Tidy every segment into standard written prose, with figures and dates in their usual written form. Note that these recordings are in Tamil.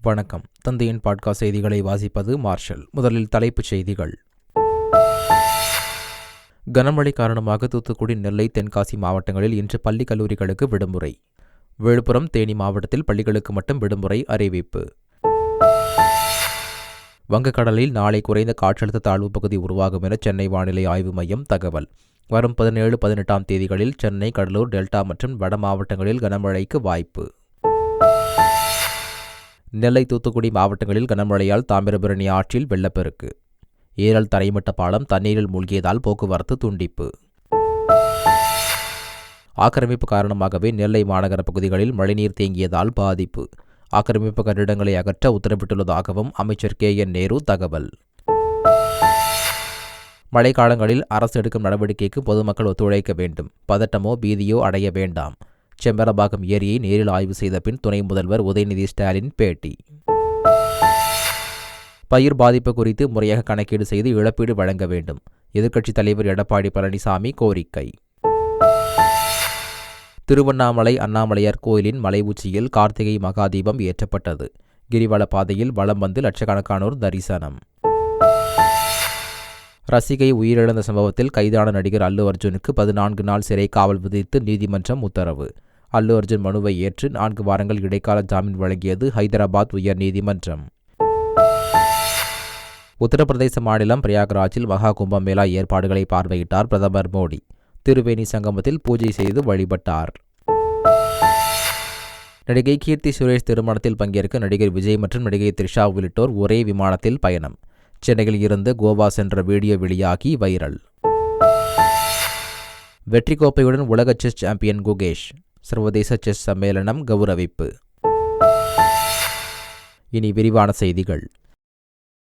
வணக்கம். தந்தையின் பாட்காஸ்ட் செய்திகளை வாசிப்பது மார்ஷல். முதலில் தலைப்புச் செய்திகள். கனமழை காரணமாக தூத்துக்குடி, நெல்லை, தென்காசி மாவட்டங்களில் இன்று பள்ளி கல்லூரிகளுக்கு விடுமுறை. விழுப்புரம், தேனி மாவட்டத்தில் பள்ளிகளுக்கு மட்டும் விடுமுறை அறிவிப்பு. வங்கக்கடலில் நாளை குறைந்த காற்றழுத்த தாழ்வு பகுதி உருவாகும் என சென்னை வானிலை ஆய்வு மையம் தகவல். வரும் 17, 18ஆம் தேதிகளில் சென்னை, கடலூர், டெல்டா மற்றும் வட மாவட்டங்களில் கனமழைக்கு வாய்ப்பு. நெல்லை, தூத்துக்குடி மாவட்டங்களில் கனமழையால் தாமிரபரணி ஆற்றில் வெள்ளப்பெருக்கு. ஏரல் தரைமட்ட பாலம் தண்ணீரில் மூழ்கியதால் போக்குவரத்து துண்டிப்பு. ஆக்கிரமிப்பு காரணமாகவே நெல்லை மாநகர பகுதிகளில் மழைநீர் தேங்கியதால் பாதிப்பு. ஆக்கிரமிப்பு கட்டிடங்களை அகற்ற உத்தரவிட்டுள்ளதாகவும் அமைச்சர் KN நேரு தகவல். மழைக்காலங்களில் அரசு எடுக்கும் நடவடிக்கைக்கு பொதுமக்கள் ஒத்துழைக்க வேண்டும். பதட்டமோ பீதியோ அடைய வேண்டாம். செம்பரபாக்கம் ஏரியை நேரில் ஆய்வு செய்த பின் துணை முதல்வர் உதயநிதி ஸ்டாலின் பேட்டி. பயிர் பாதிப்பு குறித்து முறையாக கணக்கீடு செய்து இழப்பீடு வழங்க வேண்டும். எதிர்க்கட்சித் தலைவர் எடப்பாடி பழனிசாமி கோரிக்கை. திருவண்ணாமலை அண்ணாமலையார் கோயிலின் மலை உச்சியில் கார்த்திகை மகாதீபம் ஏற்றப்பட்டது. கிரிவல பாதையில் வலம் வந்து லட்சக்கணக்கானோர் தரிசனம். ரசிகை உயிரிழந்த சம்பவத்தில் கைதான நடிகர் அல்லு அர்ஜுனுக்கு 14 நாள் சிறை காவல் விதித்து நீதிமன்றம் உத்தரவு. அல்லு அர்ஜுன் மனுவை ஏற்று 4 வாரங்கள் இடைக்கால ஜாமீன் வழங்கியது ஹைதராபாத் உயர் நீதிமன்றம். உத்தரப்பிரதேச மாநிலம் பிரயாக்ராஜில் மகா கும்பமேளா ஏற்பாடுகளை பார்வையிட்டார் பிரதமர் மோடி. திருவேணி சங்கமத்தில் பூஜை செய்து வழிபட்டார். நடிகை கீர்த்தி சுரேஷ் திருமணத்தில் பங்கேற்க நடிகர் விஜய் மற்றும் நடிகை த்ரிஷா உள்ளிட்டோர் ஒரே விமானத்தில் பயணம். சென்னையில் இருந்து கோவா சென்ற வீடியோ வெளியாகி வைரல். வெற்றி கோப்பையுடன் உலக செஸ் சாம்பியன் குகேஷ். சர்வதேச செஸ் சம்மேளனம் கௌரவிப்பு. இனி விரிவான செய்திகள்.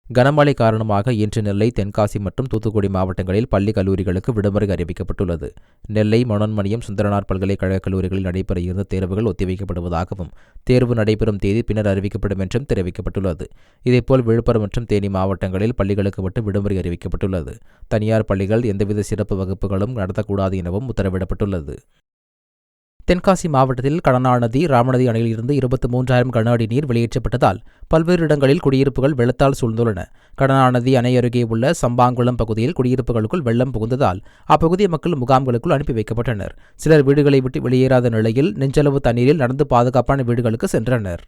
கனமழை காரணமாக இன்று நெல்லை, தென்காசி மற்றும் தூத்துக்குடி மாவட்டங்களில் பள்ளி கல்லூரிகளுக்கு விடுமுறை அறிவிக்கப்பட்டுள்ளது. நெல்லை, மனோன்மணியம், சுந்தரனார் பல்கலைக்கழக கல்லூரிகளில் நடைபெற இருந்த தேர்வுகள் ஒத்திவைக்கப்படுவதாகவும் தேர்வு நடைபெறும் தேதி பின்னர் அறிவிக்கப்படும் என்றும் தெரிவிக்கப்பட்டுள்ளது. இதேபோல் விழுப்புரம் மற்றும் தேனி மாவட்டங்களில் பள்ளிகளுக்கு மட்டும் விடுமுறை அறிவிக்கப்பட்டுள்ளது. தனியார் பள்ளிகள் எந்தவித சிறப்பு வகுப்புகளும் நடத்தக்கூடாது எனவும் உத்தரவிடப்பட்டுள்ளது. தென்காசி மாவட்டத்தில் கடனா நதி, ராமநதி அணையிலிருந்து 23,000 கன அடி நீர் வெளியேற்றப்பட்டதால் பல்வேறு இடங்களில் குடியிருப்புகள் வெள்ளத்தால் சூழ்ந்துள்ளன. கடனா நதி அணை அருகே உள்ள சம்பாங்குளம் பகுதியில் குடியிருப்புகளுக்குள் வெள்ளம் புகுந்ததால் அப்பகுதி மக்கள் முகாம்களுக்குள் அனுப்பி வைக்கப்பட்டனர். சிலர் வீடுகளை விட்டு வெளியேறாத நிலையில் நெஞ்சளவு தண்ணீரில் நடந்து பாதுகாப்பான வீடுகளுக்கு சென்றனர்.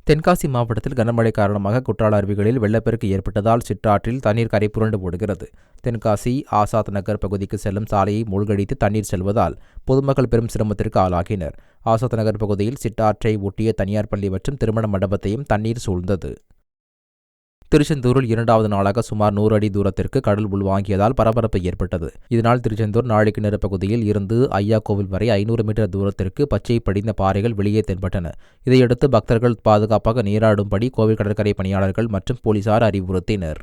தென்காசி மாவட்டத்தில் கனமழை காரணமாக குற்றால அருவிகளில் வெள்ளப்பெருக்கு ஏற்பட்டதால் சிற்றாற்றில் தண்ணீர் கரை புரண்டு ஓடுகிறது. தென்காசி ஆசாத் நகர் பகுதிக்கு செல்லும் சாலையை மூழ்கடித்து தண்ணீர் செல்வதால் பொதுமக்கள் பெரும் சிரமத்திற்கு ஆளாகினர். ஆசாத் நகர் பகுதியில் சிற்றாற்றை ஒட்டிய தனியார் பள்ளி மற்றும் திருமண மண்டபத்தையும் தண்ணீர் சூழ்ந்தது. திருச்செந்தூரில் 2வது நாளாக சுமார் 100 அடி தூரத்திற்கு கடல் உள்வாங்கியதால் பரபரப்பு ஏற்பட்டது. இதனால் திருச்செந்தூர் நாழிக்கிணறு பகுதியில் இருந்து ஐயா கோவில் வரை 500 மீட்டர் தூரத்திற்கு பச்சை படிந்த பாறைகள் வெளியே தென்பட்டன. இதையடுத்து பக்தர்கள் பாதுகாப்பாக நீராடும்படி கோவில் கடற்கரை பணியாளர்கள் மற்றும் போலீசார் அறிவுறுத்தினர்.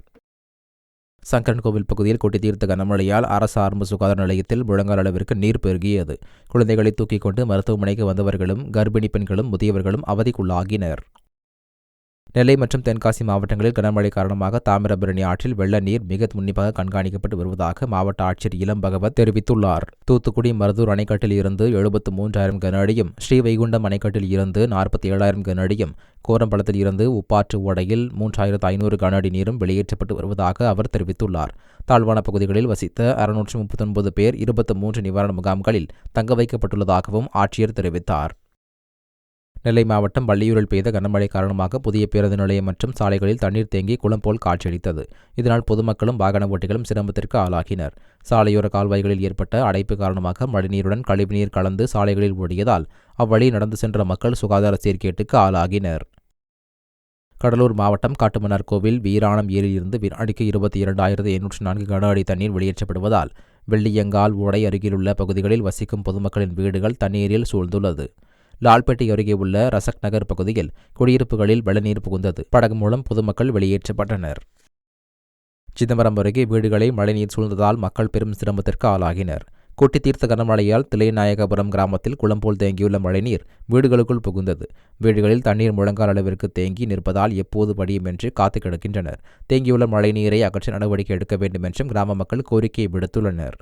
சங்கரன் கோவில் பகுதியில் கொட்டி தீர்த்த கனமழையால் அரசு ஆரம்ப சுகாதார நிலையத்தில் முழங்கால் அளவிற்கு நீர் பெருகியது. குழந்தைகளை தூக்கிக் கொண்டு மருத்துவமனைக்கு வந்தவர்களும் கர்ப்பிணி பெண்களும் முதியவர்களும் அவதிக்குள்ளாகினர். நெல்லை மற்றும் தென்காசி மாவட்டங்களில் கனமழை காரணமாக தாமிரபரணி ஆற்றில் வெள்ள நீர் மிக உன்னிப்பாக கண்காணிக்கப்பட்டு வருவதாக மாவட்ட ஆட்சியர் இளம் பகவத் தெரிவித்துள்ளார். தூத்துக்குடி மருதூர் அணைக்கட்டில் இருந்து 73,000 கன அடியும், ஸ்ரீவைகுண்டம் அணைக்கட்டில் இருந்து 47,000 கன அடியும், கோரம்பலத்தில் இருந்து உப்பாற்று ஓடையில் 3,500 கன அடி நீரும் வெளியேற்றப்பட்டு வருவதாக அவர் தெரிவித்துள்ளார். தாழ்வான பகுதிகளில் வசித்த 639 பேர் 23 நிவாரண முகாம்களில் தங்க வைக்கப்பட்டுள்ளதாகவும் ஆட்சியர் தெரிவித்தார். நெல்லை மாவட்டம் வள்ளியூரில் பெய்த கனமழை காரணமாக புதிய பேருந்து நிலையம் மற்றும் சாலைகளில் தண்ணீர் தேங்கி குளம் போல் காட்சியளித்தது. இதனால் பொதுமக்களும் வாகன ஓட்டிகளும் சிரமத்திற்கு ஆளாகினர். சாலையோர கால்வாய்களில் ஏற்பட்ட அடைப்பு காரணமாக மழைநீருடன் கழிவுநீர் கலந்து சாலைகளில் ஓடியதால் அவ்வழி நடந்து சென்ற மக்கள் சுகாதார சீர்கேட்டுக்கு ஆளாகினர். கடலூர் மாவட்டம் காட்டுமன்னார் கோவில் வீராணம் ஏரியிலிருந்து வினாடிக்கு 22,804 கன அடி தண்ணீர் வெளியேற்றப்படுவதால் வெள்ளியங்கால் ஓடை அருகிலுள்ள பகுதிகளில் வசிக்கும் பொதுமக்களின் வீடுகள் தண்ணீரில் சூழ்ந்துள்ளது. லால்பேட்டை அருகே உள்ள ரசக் நகர் பகுதியில் குடியிருப்புகளில் வெள்ளநீர் புகுந்தது. படகு மூலம் பொதுமக்கள் வெளியேற்றப்பட்டனர். சிதம்பரம் அருகே வீடுகளை மழைநீர் சூழ்ந்ததால் மக்கள் பெரும் சிரமத்திற்கு ஆளாகினர். கொட்டி தீர்த்த கனமழையால் தில்லைநாயகபுரம் கிராமத்தில் குளம் போல் தேங்கியுள்ள மழைநீர் வீடுகளுக்குள் புகுந்தது. வீடுகளில் தண்ணீர் முழங்கால் அளவிற்கு தேங்கி நிற்பதால் எப்போது வடியும் என்று காத்து கிடக்கின்றனர். தேங்கியுள்ள மழைநீரை அகற்ற நடவடிக்கை எடுக்க வேண்டும் என்றும் கிராம மக்கள் கோரிக்கை விடுத்துள்ளனர்.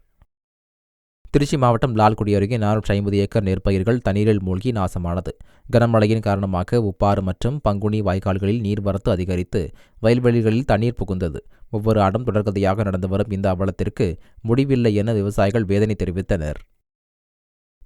திருச்சி மாவட்டம் லால்குடி அருகே 450 ஏக்கர் நெற்பயிர்கள் தண்ணீரில் மூழ்கி நாசமானது. கனமழையின் காரணமாக உப்பாறு மற்றும் பங்குனி வாய்க்கால்களில் நீர்வரத்து அதிகரித்து வயல்வெளிகளில் தண்ணீர் புகுந்தது. ஒவ்வொரு ஆண்டும் தொடர்கதையாக நடந்து வரும் இந்த அவலத்திற்கு முடிவில்லை என விவசாயிகள் வேதனை தெரிவித்தனர்.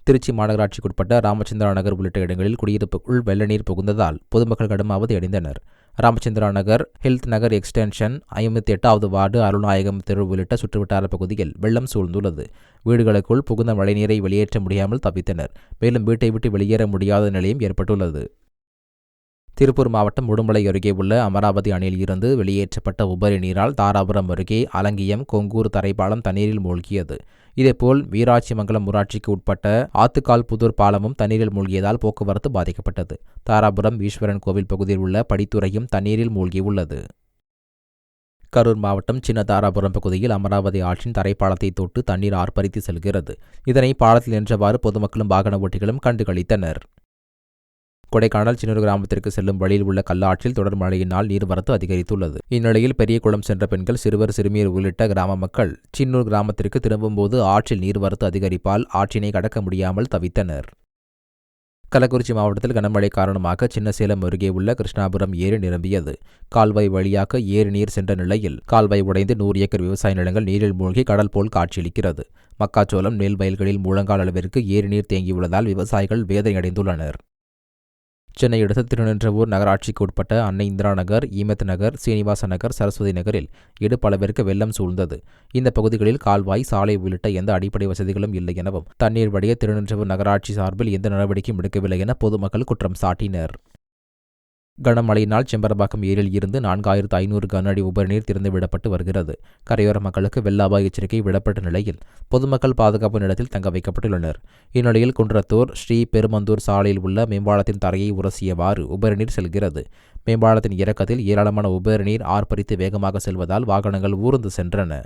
திருச்சி மாநகராட்சிக்குட்பட்ட ராமச்சந்திரா நகர் உள்ளிட்ட இடங்களில் குடியிருப்புக்குள் வெள்ள நீர் புகுந்ததால் பொதுமக்கள் கடும் அவதி அடைந்தனர். ராமச்சந்திரா நகர், ஹெல்த் நகர் எக்ஸ்டென்ஷன், 58வது வார்டு, அருள்நாயகம் தெரு உள்ளிட்ட சுற்றுவட்டார பகுதியில் வெள்ளம் சூழ்ந்துள்ளது. வீடுகளுக்குள் புகுந்த மழைநீரை வெளியேற்ற முடியாமல் தவித்தனர். மேலும் வீட்டை விட்டு வெளியேற முடியாத நிலையும் ஏற்பட்டுள்ளது. திருப்பூர் மாவட்டம் உடுமலை அருகே உள்ள அமராவதி அணையில் இருந்து வெளியேற்றப்பட்ட உபரி நீரால் தாராபுரம் அருகே அலங்கியம், கொங்கூர் தரைப்பாலம் தண்ணீரில் மூழ்கியது. இதேபோல் வீராட்சிமங்கலம் ஊராட்சிக்கு உட்பட்ட ஆத்துக்கால் புதூர் பாலமும் தண்ணீரில் மூழ்கியதால் போக்குவரத்து பாதிக்கப்பட்டது. தாராபுரம் ஈஸ்வரன் கோவில் பகுதியில் உள்ள படித்துறையும் தண்ணீரில் மூழ்கியுள்ளது. கரூர் மாவட்டம் சின்ன தாராபுரம் பகுதியில் அமராவதி ஆற்றின் தரைப்பாலத்தை தொட்டு தண்ணீர் ஆர்ப்பரித்து செல்கிறது. இதனை பாலத்தில் நின்றவாறு பொதுமக்களும் வாகன ஓட்டிகளும் கண்டுகளித்தனர். கொடைக்கானல் சின்னூர் கிராமத்திற்கு செல்லும் வழியில் உள்ள கல்லாற்றில் தொடர் மழையினால் நீர்வரத்து அதிகரித்துள்ளது. இந்நிலையில் பெரியகுளம் சென்ற பெண்கள், சிறுவர், சிறுமியர் உள்ளிட்ட கிராம மக்கள் சின்னூர் கிராமத்திற்கு திரும்பும்போது ஆற்றில் நீர்வரத்து அதிகரிப்பால் ஆற்றினை கடக்க முடியாமல் தவித்தனர். கள்ளக்குறிச்சி மாவட்டத்தில் கனமழை காரணமாக சின்னசேலம் அருகே உள்ள கிருஷ்ணாபுரம் ஏரி நிரம்பியது. கால்வாய் வழியாக ஏரி நீர் சென்ற நிலையில் கால்வாய் உடைந்து 100 ஏக்கர் விவசாய நிலங்கள் நீரில் மூழ்கி கடல் போல் காட்சியளிக்கிறது. மக்காச்சோளம், நெல் வயல்களில் முழங்கால் அளவிற்கு ஏரி நீர் தேங்கியுள்ளதால் விவசாயிகள் வேதனையடைந்துள்ளனர். சென்னை அடுத்த திருநின்றவூர் நகராட்சிக்கு உட்பட்ட அன்னை இந்திரா நகர், ஈமத் நகர், சீனிவாச நகர், சரஸ்வதி நகரில் இடுப்பளவிற்கு வெள்ளம் சூழ்ந்தது. இந்த பகுதிகளில் கால்வாய், சாலை உள்ளிட்ட எந்த அடிப்படை வசதிகளும் இல்லை எனவும் தண்ணீர் வடிய திருநின்றவூர் நகராட்சி சார்பில் எந்த நடவடிக்கையும் எடுக்கவில்லை என பொதுமக்கள் குற்றம் சாட்டினர். கனமழையினால் செம்பரம்பாக்கம் ஏரியில் இருந்து 4500 கன அடி உபரிநீர் திறந்துவிடப்பட்டு வருகிறது. கரையோர மக்களுக்கு வெள்ள அபாய எச்சரிக்கை விடப்பட்ட நிலையில் பொதுமக்கள் பாதுகாப்பு நிலத்தில் தங்க வைக்கப்பட்டுள்ளனர். இந்நிலையில் குன்றத்தூர் ஸ்ரீ பெருமந்தூர் சாலையில் உள்ள மேம்பாலத்தின் தரையை உரசியவாறு உபரிநீர் செல்கிறது. மேம்பாலத்தின் இறக்கத்தில் ஏராளமான உபரிநீர் ஆர்ப்பரித்து வேகமாக செல்வதால் வாகனங்கள் ஊர்ந்து சென்றன.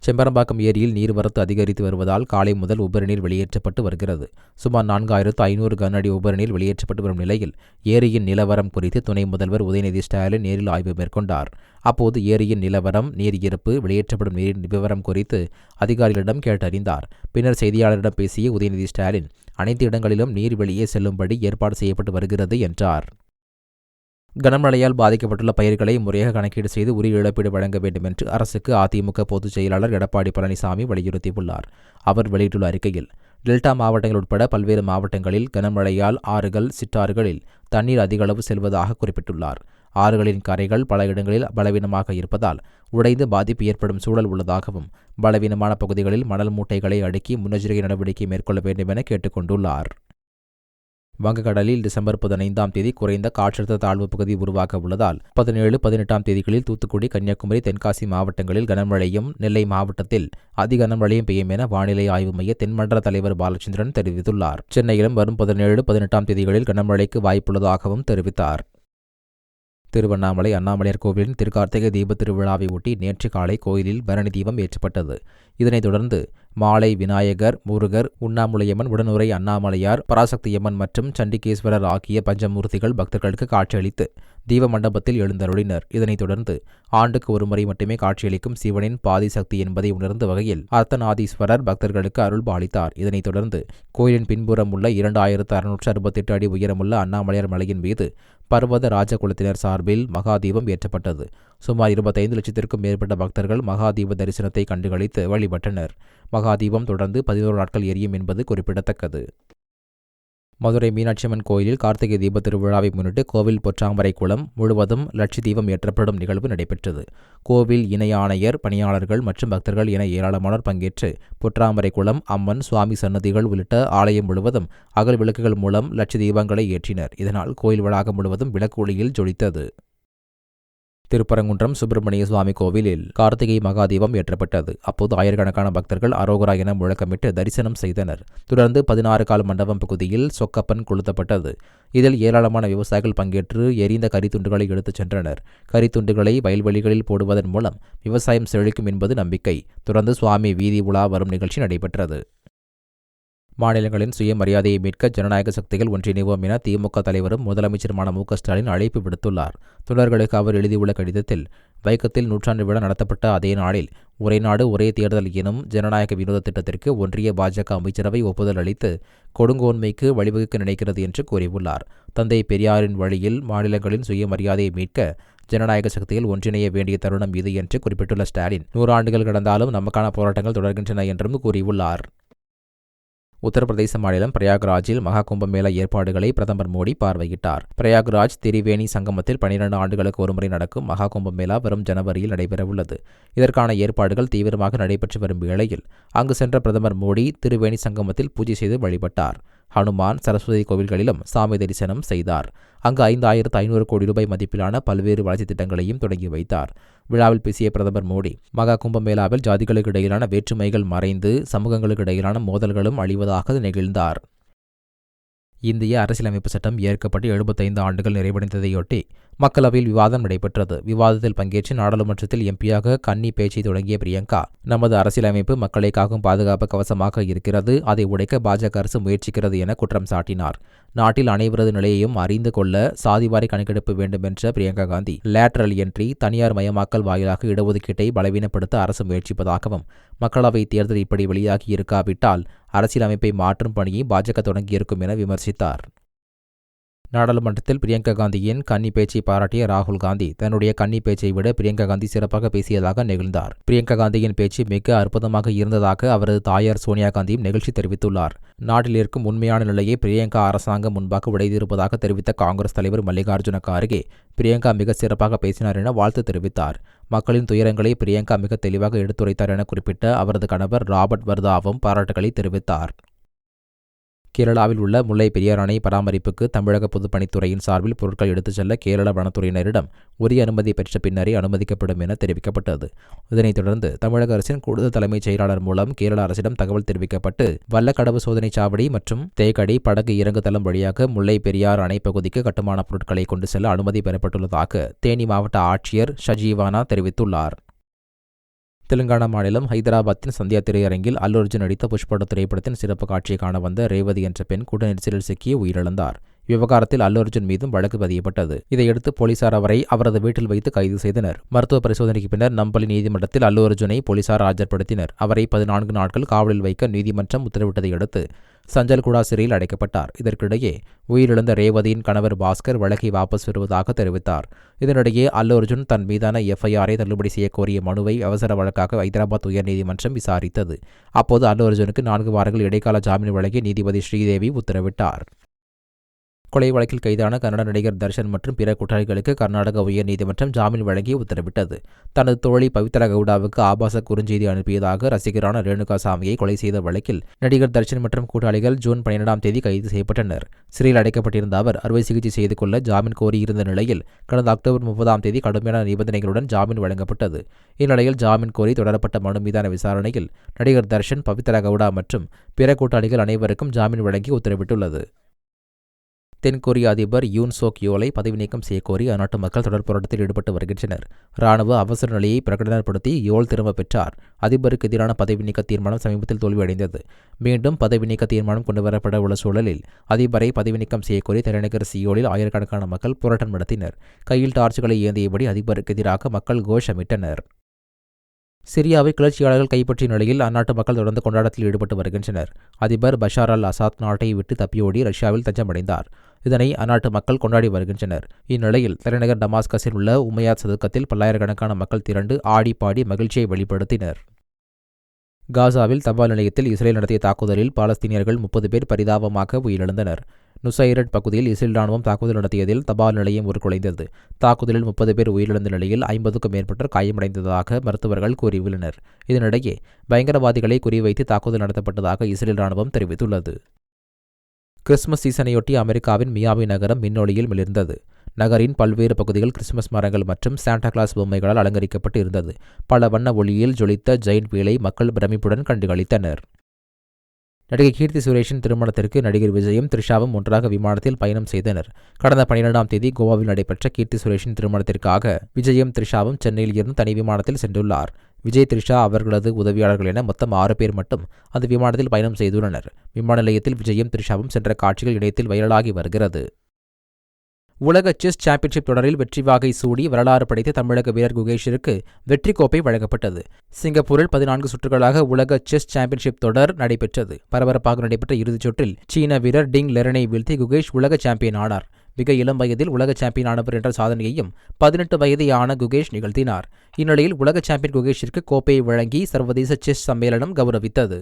செம்பரம்பாக்கம் ஏரியில் நீர்வரத்து அதிகரித்து வருவதால் காலை முதல் உபரிநீர் வெளியேற்றப்பட்டு வருகிறது. சுமார் 4500 கன அடி உபரிநீர் வெளியேற்றப்பட்டு வரும் நிலையில் ஏரியின் நிலவரம் குறித்து துணை முதல்வர் உதயநிதி ஸ்டாலின் நேரில் ஆய்வு மேற்கொண்டார். அப்போது ஏரியின் நிலவரம், நீர் இருப்பு, வெளியேற்றப்படும் நீரின் விவரம் குறித்து அதிகாரிகளிடம் கேட்டறிந்தார். பின்னர் செய்தியாளரிடம் பேசிய உதயநிதி ஸ்டாலின், அனைத்து இடங்களிலும் நீர் வெளியே செல்லும்படி ஏற்பாடு செய்யப்பட்டு வருகிறது என்றார். கனமழையால் பாதிக்கப்பட்டுள்ள பயிர்களை முறையாக கணக்கீடு செய்து உரிய இழப்பீடு வழங்க வேண்டும் என்று அரசுக்கு அதிமுக பொதுச் செயலாளர் எடப்பாடி பழனிசாமி வலியுறுத்தியுள்ளார். அவர் வெளியிட்டுள்ள அறிக்கையில், டெல்டா மாவட்டங்கள் உட்பட பல்வேறு மாவட்டங்களில் கனமழையால் ஆறுகள், சிற்றாறுகளில் தண்ணீர் அதிக அளவு செல்வதாக குறிப்பிட்டுள்ளார். ஆறுகளின் கரைகள் பல இடங்களில் பலவீனமாக இருப்பதால் உடைந்து பாதிப்பு ஏற்படும் சூழல் உள்ளதாகவும், பலவீனமான பகுதிகளில் மணல் மூட்டைகளை அடுக்கி முன்னெச்சரிக்கை நடவடிக்கை மேற்கொள்ள வேண்டும் என கேட்டுக் கொண்டுள்ளார். வங்கக்கடலில் டிசம்பர் 15ஆம் தேதி குறைந்த காற்றழுத்த தாழ்வு பகுதி உருவாக உள்ளதால் 17, 18ஆம் தேதிகளில் தூத்துக்குடி, கன்னியாகுமரி, தென்காசி மாவட்டங்களில் கனமழையும், நெல்லை மாவட்டத்தில் அதி கனமழையும் பெய்யும் என வானிலை ஆய்வு மைய தென்மண்டல தலைவர் பாலச்சந்திரன் தெரிவித்துள்ளார். சென்னையிலும் வரும் 17, 18ஆம் தேதிகளில் கனமழைக்கு வாய்ப்புள்ளதாகவும் தெரிவித்தார். திருவண்ணாமலை அண்ணாமலையார் கோவிலின் திருக்கார்த்திகை தீப திருவிழாவை ஒட்டி நேற்று காலை கோயிலில் பரணி தீபம் ஏற்றப்பட்டது. இதனைத் தொடர்ந்து மாலை விநாயகர், முருகர், உண்ணாமுலையம்மன், உடனுரை அண்ணாமலையார், பராசக்தியம்மன் மற்றும் சண்டிகேஸ்வரர் ஆகிய பஞ்சமூர்த்திகள் பக்தர்களுக்கு காட்சியளித்து தீப மண்டபத்தில் எழுந்தருளினர். இதனைத் தொடர்ந்து ஆண்டுக்கு ஒருமுறை மட்டுமே காட்சியளிக்கும் சிவனின் பாதி சக்தி என்பதை உணர்ந்த வகையில் அர்த்தநாதீஸ்வரர் பக்தர்களுக்கு அருள் பாலித்தார். இதனைத் தொடர்ந்து கோயிலின் பின்புறம் உள்ள 2668 அடி உயரமுள்ள அண்ணாமலையார் மலையின் மீது பர்வத ராஜகுலத்தினர் சார்பில் மகாதீபம் ஏற்றப்பட்டது. சுமார் 25 லட்சத்திற்கும் மேற்பட்ட பக்தர்கள் மகாதீப தரிசனத்தை கண்டுகளித்து வழிபட்டனர். மகாதீபம் தொடர்ந்து 11 நாட்கள் எரியும் என்பது குறிப்பிடத்தக்கது. மதுரை மீனாட்சியம்மன் கோயிலில் கார்த்திகை தீப திருவிழாவை முன்னிட்டு கோவில் பொற்றாமரை குளம் முழுவதும் லட்ச தீபம் ஏற்றப்படும் நிகழ்வு நடைபெற்றது. கோவில் இணை ஆணையர், பணியாளர்கள் மற்றும் பக்தர்கள் என ஏராளமானோர் பங்கேற்று பொற்றாமரை குளம், அம்மன், சுவாமி சன்னதிகள் உள்ளிட்ட ஆலயம் முழுவதும் அகல் விளக்குகள் மூலம் லட்ச தீபங்களை ஏற்றினர். இதனால் கோயில் வளாகம் முழுவதும் விளக்கு ஒளியில் ஜொலித்தது. திருப்பரங்குன்றம் சுப்பிரமணிய சுவாமி கோவிலில் கார்த்திகை மகாதீபம் ஏற்றப்பட்டது. அப்போது ஆயிரக்கணக்கான பக்தர்கள் அரோகரா என முழக்கமிட்டு தரிசனம் செய்தனர். தொடர்ந்து 16 கால் மண்டபம் பகுதியில் சொக்கப்பன் கொளுத்தப்பட்டது. இதில் ஏராளமான விவசாயிகள் பங்கேற்று எரிந்த கரித்துண்டுகளை எடுத்துச் சென்றனர். கரித்துண்டுகளை வயல்வெளிகளில் போடுவதன் மூலம் விவசாயம் செழிக்கும் என்பது நம்பிக்கை. தொடர்ந்து சுவாமி வீதி உலா வரும் நிகழ்ச்சி நடைபெற்றது. மாநிலங்களின் சுயமரியாதையை மீட்க ஜனநாயக சக்திகள் ஒன்றிணைவோம் என திமுக தலைவரும் முதலமைச்சருமான மு.க. ஸ்டாலின் அழைப்பு விடுத்துள்ளார். தொண்டர்களுக்கு அவர் எழுதியுள்ள கடிதத்தில், வைக்கத்தில் நூற்றாண்டு விழா நடத்தப்பட்ட அதே நாளில் ஒரே நாடு ஒரே தேர்தல் எனும் ஜனநாயக வினோத திட்டத்திற்கு ஒன்றிய பாஜக அமைச்சரவை ஒப்புதல் அளித்து கொடுங்கோன்மைக்கு வழிவகுக்க நினைக்கிறது என்று கூறியுள்ளார். தந்தை பெரியாரின் வழியில் மாநிலங்களின் சுயமரியாதையை மீட்க ஜனநாயக சக்தியில் ஒன்றிணைய வேண்டிய தருணம் இது என்று குறிப்பிட்டுள்ள ஸ்டாலின், 100 ஆண்டுகள் கடந்தாலும் நமக்கான போராட்டங்கள் தொடர்கின்றன என்றும் கூறியுள்ளார். உத்தரப்பிரதேச மாநிலம் பிரயாக்ராஜில் மகா கும்பமேளா ஏற்பாடுகளை பிரதமர் மோடி பார்வையிட்டார். பிரயாக்ராஜ் திரிவேணி சங்கமத்தில் 12 ஆண்டுகளுக்கு ஒருமுறை நடக்கும் மகா கும்பமேளா வரும் ஜனவரியில் நடைபெறவுள்ளது. இதற்கான ஏற்பாடுகள் தீவிரமாக நடைபெற்று வரும் வேளையில் அங்கு சென்ற பிரதமர் மோடி திரிவேணி சங்கமத்தில் பூஜை செய்து வழிபட்டார். ஹனுமான், சரஸ்வதி கோவில்களிலும் சாமி தரிசனம் செய்தார். அங்கு 5500 கோடி ரூபாய் மதிப்பிலான பல்வேறு வளர்ச்சித் திட்டங்களையும் தொடங்கி வைத்தார். விழாவில் பேசிய பிரதமர் மோடி, மகா கும்பமேளாவில் ஜாதிகளுக்கு இடையிலான வேற்றுமைகள் மறைந்து சமூகங்களுக்கு இடையிலான மோதல்களும் அழிவதாக நெகிழ்ந்தார். இந்திய அரசியலமைப்பு சட்டம் ஏற்கப்பட்டு 75 ஆண்டுகள் நிறைவடைந்ததையொட்டி மக்களவையில் விவாதம் நடைபெற்றது. விவாதத்தில் பங்கேற்று நாடாளுமன்றத்தில் எம்பியாக கன்னி பேச்சை தொடங்கிய பிரியங்கா, நமது அரசியலமைப்பு மக்களை காக்கும் பாதுகாப்பு கவசமாக இருக்கிறது, அதை உடைக்க பாஜக அரசு முயற்சிக்கிறது என குற்றம் சாட்டினார். நாட்டில் அனைவரது நிலையையும் அறிந்து கொள்ள சாதிவாரி கணக்கெடுப்பு வேண்டும் என்ற பிரியங்கா காந்தி, லேட்டரல் என்ட்ரி, தனியார் மயமாக்கல் வாயிலாக இடஒதுக்கீட்டை பலவீனப்படுத்த அரசு முயற்சிப்பதாகவும், மக்களவைத் தேர்தல் இப்படி வெளியாகி இருக்காவிட்டால் அரசியலமைப்பை மாற்றும் பணியை பாஜக தொடங்கியிருக்கும் என விமர்சித்தார். நாடாளுமன்றத்தில் பிரியங்கா காந்தியின் கன்னி பேச்சை பாராட்டிய ராகுல் காந்தி, தன்னுடைய கன்னி பேச்சை விட பிரியங்கா காந்தி சிறப்பாக பேசியதாக நெகிழ்ந்தார். பிரியங்கா காந்தியின் பேச்சு மிக அற்புதமாக இருந்ததாக அவரது தாயார் சோனியா காந்தியும் நிகழ்ச்சி தெரிவித்துள்ளார். நாட்டில் இருக்கும் உண்மையான நிலையை பிரியங்கா அரசாங்கம் முன்பாக உடைத்திருப்பதாக தெரிவித்த காங்கிரஸ் தலைவர் மல்லிகார்ஜுன கார்கே, பிரியங்கா மிக சிறப்பாக பேசினார் என வாழ்த்து தெரிவித்தார். மக்களின் துயரங்களை பிரியங்கா மிக தெளிவாக எடுத்துரைத்தார் என குறிப்பிட்ட அவரது கணவர் ராபர்ட் வர்தாவும் பாராட்டுகளை தெரிவித்தார். கேரளாவில் உள்ள முல்லை பெரியார் அணை பராமரிப்புக்கு தமிழக பொதுப்பணித்துறையின் சார்பில் பொருட்கள் எடுத்துச் செல்ல கேரள வனத்துறையினரிடம் உரிய அனுமதி பெற்ற பின்னரே அனுமதிக்கப்படும் என தெரிவிக்கப்பட்டது. இதனைத் தொடர்ந்து தமிழக அரசின் கூடுதல் தலைமைச் செயலாளர் மூலம் கேரள அரசிடம் தகவல் தெரிவிக்கப்பட்டு வல்லக்கடவு சோதனைச் சாவடி மற்றும் தேக்கடி படகு இறங்குதளம் வழியாக முல்லை பெரியார் அணை பகுதிக்கு கட்டுமானப் பொருட்களை கொண்டு செல்ல அனுமதி பெறப்பட்டுள்ளதாக தேனி மாவட்ட ஆட்சியர் ஷஜீவானா தெரிவித்துள்ளார். தெலுங்கானா மாநிலம் ஹைதராபாத்தின் சந்தியா திரையரங்கில் அல்லு அர்ஜுன் நடித்த புஷ்பட திரைப்படத்தின் சிறப்பு காட்சியை காண வந்த ரேவதி என்ற பெண் கூட்ட நெரிசலில் சிக்கி உயிரிழந்தார். விவகாரத்தில் அல்லு அர்ஜுன் மீதும் வழக்கு பதியப்பட்டது. இதையடுத்து போலீசார் அவரை அவரது வீட்டில் வைத்து கைது செய்தனர். மருத்துவ பரிசோதனைக்கு பின்னர் நம்பலி நீதிமன்றத்தில் அல்லு அர்ஜுனை போலீசார் ஆஜர்படுத்தினர். அவரை 14 நாட்கள் காவலில் வைக்க நீதிமன்றம் உத்தரவிட்டதை அடுத்து சஞ்சல்குடா சிறையில் அடைக்கப்பட்டார். இதற்கிடையே உயிரிழந்த ரேவதியின் கணவர் பாஸ்கர் வழக்கை வாபஸ் பெறுவதாக தெரிவித்தார். இதனிடையே அல்லு அர்ஜுன் தன் மீதான எஃப்ஐஆரை தள்ளுபடி செய்யக்கோரிய மனுவை அவசர வழக்காக ஐதராபாத் உயர்நீதிமன்றம் விசாரித்தது. அப்போது அல்லு அர்ஜுனுக்கு 4 வாரங்கள் இடைக்கால ஜாமீன் வழங்கி நீதிபதி ஸ்ரீதேவி உத்தரவிட்டார். கொலை வழக்கில் கைதான கன்னட நடிகர் தர்ஷன் மற்றும் பிற குற்றவாளிகளுக்கு கர்நாடக உயர்நீதிமன்றம் ஜாமீன் வழங்கி உத்தரவிட்டது. தனது தோழி பவித்ரா கவுடாவுக்கு ஆபாச குறுஞ்செய்தி அனுப்பியதாக ரசிகரான ரேணுகா சாமியை கொலை செய்த வழக்கில் நடிகர் தர்ஷன் மற்றும் கூட்டாளிகள் ஜூன் 12ஆம் தேதி கைது செய்யப்பட்டனர். சிறையில் அடைக்கப்பட்டிருந்த அவர் அறுவை சிகிச்சை செய்து கொள்ள ஜாமீன் கோரியிருந்த நிலையில் கடந்த அக்டோபர் 30ஆம் தேதி கடுமையான நிபந்தனைகளுடன் ஜாமீன் வழங்கப்பட்டது. இந்நிலையில் ஜாமீன் கோரி தொடரப்பட்ட மனு மீதான விசாரணையில் நடிகர் தர்ஷன், பவித்ரா கவுடா மற்றும் பிற கூட்டாளிகள் அனைவருக்கும் ஜாமீன் வழங்கி உத்தரவிட்டுள்ளது. தென்கொரிய அதிபர் யூன் சோக் யோலை பதவி நீக்கம் செய்யக்கோரி அந்நாட்டு மக்கள் தொடர் போராட்டத்தில் ஈடுபட்டு வருகின்றனர். ராணுவ அவசர நிலையை பிரகடனப்படுத்தி யோல் திரும்ப பெற்றார். அதிபருக்கு எதிரான பதவி நீக்க தீர்மானம் சமீபத்தில் தோல்வியடைந்தது. மீண்டும் பதவி நீக்க தீர்மானம் கொண்டுவரப்பட உள்ள சூழலில் அதிபரை பதவி நீக்கம் செய்யக்கோரி தலைநகர் சியோலில் ஆயிரக்கணக்கான மக்கள் போராட்டம் நடத்தினர். கையில் டார்ச்சுகளை ஏந்தியபடி அதிபருக்கு எதிராக மக்கள் கோஷமிட்டனர். சிரியாவை கிளர்ச்சியாளர்கள் கைப்பற்றிய நிலையில் அந்நாட்டு மக்கள் தொடர்ந்து கொண்டாட்டத்தில் ஈடுபட்டு வருகின்றனர். அதிபர் பஷார் அல் அசாத் நாட்டை விட்டு தப்பியோடி ரஷ்யாவில் தஞ்சமடைந்தார். இதனை அந்நாட்டு மக்கள் கொண்டாடி வருகின்றனர். இந்நிலையில் தலைநகர் டமாஸ்கஸில் உள்ள உமையாத் சதுக்கத்தில் பல்லாயிரக்கணக்கான மக்கள் திரண்டு ஆடி பாடி மகிழ்ச்சியை வெளிப்படுத்தினர். காசாவில் தபால் நிலையத்தில் இஸ்ரேல் நடத்திய தாக்குதலில் பாலஸ்தீனியர்கள் 30 பேர் பரிதாபமாக உயிரிழந்தனர். நுசைரட் பகுதியில் இஸ்ரேல் ராணுவம் தாக்குதல் நடத்தியதில் தபால் நிலையம் உருக்குலைந்தது. தாக்குதலில் 30 பேர் உயிரிழந்த நிலையில் 50க்கும் மேற்பட்டோர் காயமடைந்ததாக மருத்துவர்கள் கூறியுள்ளனர். இதனிடையே பயங்கரவாதிகளை குறிவைத்து தாக்குதல் நடத்தப்பட்டதாக இஸ்ரேல் ராணுவம் தெரிவித்துள்ளது. கிறிஸ்துமஸ் சீசனையொட்டி அமெரிக்காவின் மியாமி நகரம் மின்னொளியில் மிளிர்ந்தது. நகரின் பல்வேறு பகுதிகள் கிறிஸ்துமஸ் மரங்கள் மற்றும் சாண்டா கிளாஸ் பொம்மைகளால் அலங்கரிக்கப்பட்டு இருந்தது. பல வண்ண ஒளியில் ஜொலித்த ஜெயின்ட் வீலை மக்கள் பிரமிப்புடன் கண்டுகளித்தனர். நடிகை கீர்த்தி சுரேஷின் திருமணத்திற்கு நடிகர் விஜயும் த்ரிஷாவும் ஒன்றாக விமானத்தில் பயணம் செய்தனர். கடந்த 12ஆம் தேதி கோவாவில் நடைபெற்ற கீர்த்தி சுரேஷின் திருமணத்திற்காக விஜயும் த்ரிஷாவும் சென்னையில் இருந்து தனி விமானத்தில் சென்றுள்ளார். விஜய், த்ரிஷா, அவர்களது உதவியாளர்கள் என மொத்தம் 6 பேர் மட்டும் அந்த விமானத்தில் பயணம் செய்துள்ளனர். விமான நிலையத்தில் விஜயும் த்ரிஷாவும் சென்ற காட்சிகள் இணையத்தில் வைரலாகி வருகிறது. உலக செஸ் சாம்பியன்ஷிப் தொடரில் வெற்றி வாகை சூடி வரலாறு படைத்த தமிழக வீரர் குகேஷிற்கு வெற்றி கோப்பை வழங்கப்பட்டது. சிங்கப்பூரில் 14 சுற்றுகளாக உலக செஸ் சாம்பியன்ஷிப் தொடர் நடைபெற்றது. பரபரப்பாக நடைபெற்ற இறுதிச் சுற்றில் சீன வீரர் டிங் லெரனை வீழ்த்தி குகேஷ் உலக சாம்பியன் ஆனார். மிக இளம் வயதில் உலக சாம்பியன் ஆனவர் என்ற சாதனையையும் 18 வயதேயான குகேஷ் நிகழ்த்தினார். இந்நிலையில் உலக சாம்பியன் குகேஷிற்கு கோப்பையை வழங்கி சர்வதேச செஸ் சம்மேளனம் கௌரவித்தது.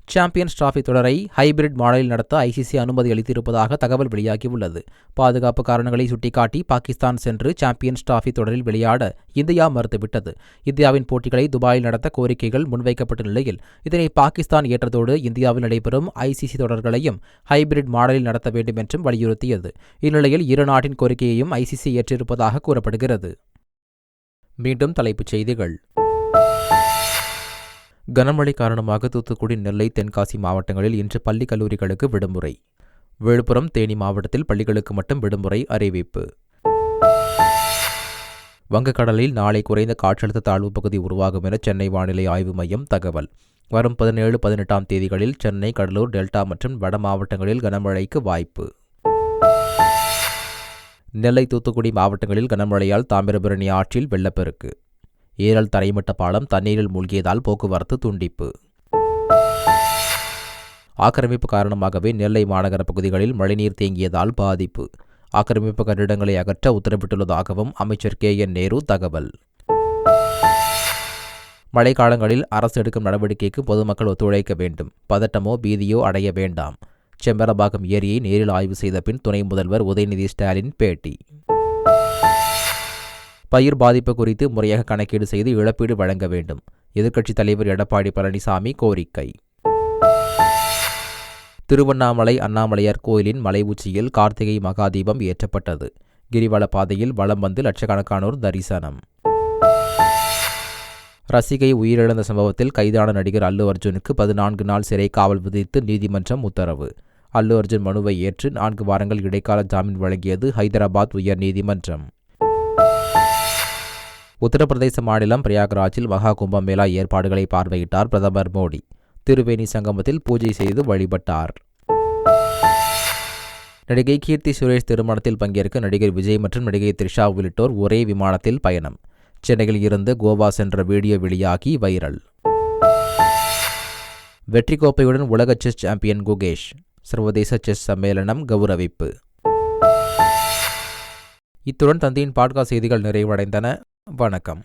சாம்பியன்ஸ் டிராபி தொடரை ஹைபிரிட் மாடலில் நடத்த ஐசிசி அனுமதி அளித்திருப்பதாக தகவல் வெளியாகியுள்ளது. பாதுகாப்பு காரணங்களை சுட்டிக்காட்டி பாகிஸ்தான் சென்று சாம்பியன்ஸ் டிராபி தொடரில் விளையாட இந்தியா மறுத்துவிட்டது. இந்தியாவின் போட்டிகளை துபாயில் நடத்த கோரிக்கைகள் முன்வைக்கப்பட்ட நிலையில் இதனை பாகிஸ்தான் ஏற்றதோடு இந்தியாவில் நடைபெறும் ஐசிசி தொடர்களையும் ஹைபிரிட் மாடலில் நடத்த வேண்டும் என்றும் வலியுறுத்தியது. இந்நிலையில் இரு நாட்டின் கோரிக்கையையும் ஐசிசி ஏற்றிருப்பதாக கூறப்படுகிறது. மீண்டும் தலைப்புச் செய்திகள். கனமழை காரணமாக தூத்துக்குடி, நெல்லை, தென்காசி மாவட்டங்களில் இன்று பள்ளி கல்லூரிகளுக்கு விடுமுறை. விழுப்புரம், தேனி மாவட்டத்தில் பள்ளிகளுக்கு மட்டும் விடுமுறை அறிவிப்பு. வங்கக்கடலில் நாளை குறைந்த காற்றழுத்த தாழ்வு பகுதி உருவாகும் என சென்னை வானிலை ஆய்வு மையம் தகவல். வரும் 17, 18ஆம் தேதிகளில் சென்னை, கடலூர், டெல்டா மற்றும் வட மாவட்டங்களில் கனமழைக்கு வாய்ப்பு. நெல்லை, தூத்துக்குடி மாவட்டங்களில் கனமழையால் தாமிரபரணி ஆற்றில் வெள்ளப்பெருக்கு. ஏரல் தரைமட்ட பாலம் தண்ணீரில் மூழ்கியதால் போக்குவரத்து துண்டிப்பு. ஆக்கிரமிப்பு காரணமாகவே நெல்லை மாநகர பகுதிகளில் மழைநீர் தேங்கியதால் பாதிப்பு. ஆக்கிரமிப்பு கட்டிடங்களை அகற்ற உத்தரவிட்டுள்ளதாகவும் அமைச்சர் KN நேரு தகவல். மழைக்காலங்களில் அரசு எடுக்கும் நடவடிக்கைக்கு பொதுமக்கள் ஒத்துழைக்க வேண்டும். பதட்டமோ பீதியோ அடைய வேண்டாம். செம்பரம்பாக்கம் ஏரியை நேரில் ஆய்வு செய்த பின் துணை முதல்வர் உதயநிதி ஸ்டாலின் பேட்டி. பயிர் பாதிப்பு குறித்து முறையாக கணக்கீடு செய்து இழப்பீடு வழங்க வேண்டும். எதிர்க்கட்சித் தலைவர் எடப்பாடி பழனிசாமி கோரிக்கை. திருவண்ணாமலை அண்ணாமலையார் கோயிலின் மலை உச்சியில் கார்த்திகை மகாதீபம் ஏற்றப்பட்டது. கிரிவல பாதையில் வலம் வந்து லட்சக்கணக்கானோர் தரிசனம். ரசிகை உயிரிழந்த சம்பவத்தில் கைதான நடிகர் அல்லு அர்ஜுனுக்கு 14 நாள் சிறை காவல் விதித்து நீதிமன்றம் உத்தரவு. அல்லு அர்ஜுன் மனுவை ஏற்று 4 வாரங்கள் இடைக்கால ஜாமீன் வழங்கியது ஹைதராபாத் உயர் நீதிமன்றம். உத்தரப்பிரதேச மாநிலம் பிரயாக்ராஜில் மகா கும்பமேளா ஏற்பாடுகளை பார்வையிட்டார் பிரதமர் மோடி. திருவேணி சங்கமத்தில் பூஜை செய்து வழிபட்டார். நடிகை கீர்த்தி சுரேஷ் திருமணத்தில் பங்கேற்க நடிகர் விஜய் மற்றும் நடிகை த்ரிஷா உள்ளிட்டோர் ஒரே விமானத்தில் பயணம். சென்னையில் இருந்து கோவா சென்ற வீடியோ வெளியாகி வைரல். வெற்றி கோப்பையுடன் உலக செஸ் சாம்பியன் குகேஷ். சர்வதேச செஸ் சம்மேளனம் கௌரவிப்பு. இத்துடன் தந்தையின் பாட்காஸ்ட் செய்திகள் நிறைவடைந்தன. வணக்கம்.